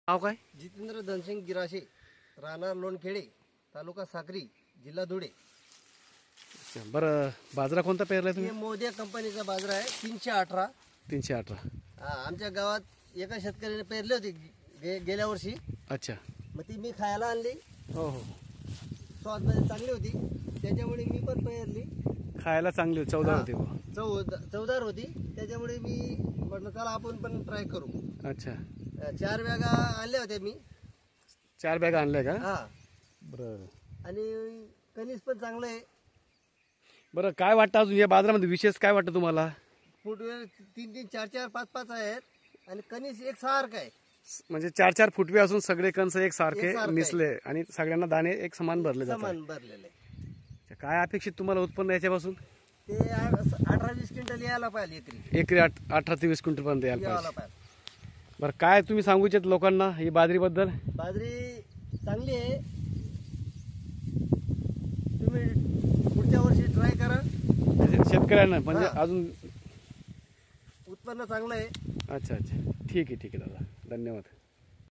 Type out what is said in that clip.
नाव काय? जितेंद्र धनसिंग गिराशे, राहणार लोणखेडे, तालुका साक्री, जिल्हा धुळे. बरं, बाजरा कोणता पेरलाय हे तुम्ही? मोदिया कंपनीचा बाजरा आहे 318. 318. आमच्या गावात एका शेतकऱ्याने पेरली होती गेल्या वर्षी. अच्छा. मग ती मी खायला आणली. हो हो, स्वादमध्ये चांगली होती, त्याच्यामुळे मी पण पेरली. खायला चांगली चवदार होती. चवदार होती, त्याच्यामुळे मी म्हटलं चला आपण पण ट्राय करू. अच्छा. 4 बॅगा आणल्या होत्या मी. 4 बॅगा आणल्या का? हा. बरं आणि कणीस पण चांगलं आहे. बरं, काय वाटतं अजून या बाजारामध्ये विशेष काय वाटतं तुम्हाला? फुटवेअर 3-3, 4-4, 5-5 आहेत आणि कणीस एक सारखं आहे. म्हणजे 4-4 फुटवे असून सगळे कणस एकसारखे एकसारखे निसले आणि सगळ्यांना दाणे एक समान भरले जातात. समान भरलेलं आहे. काय अपेक्षित तुम्हाला उत्पन्न याच्यापासून? ते 18-20 क्विंटल यायला पाहिजे एकरी. एकरी 18 ते 20 क्विंटल पर्यंत यायला यायला पाहिजे. पाहिजे. बरं, काय तुम्ही सांगू इच्छित लोकांना ही बाजरीबद्दल? बाजरी चांगली आहे, तुम्ही पुढच्या वर्षी ट्राय करा. शेतकऱ्यांना म्हणजे अजून उत्पन्न चांगलं आहे. अच्छा अच्छा, ठीक आहे दादा, धन्यवाद.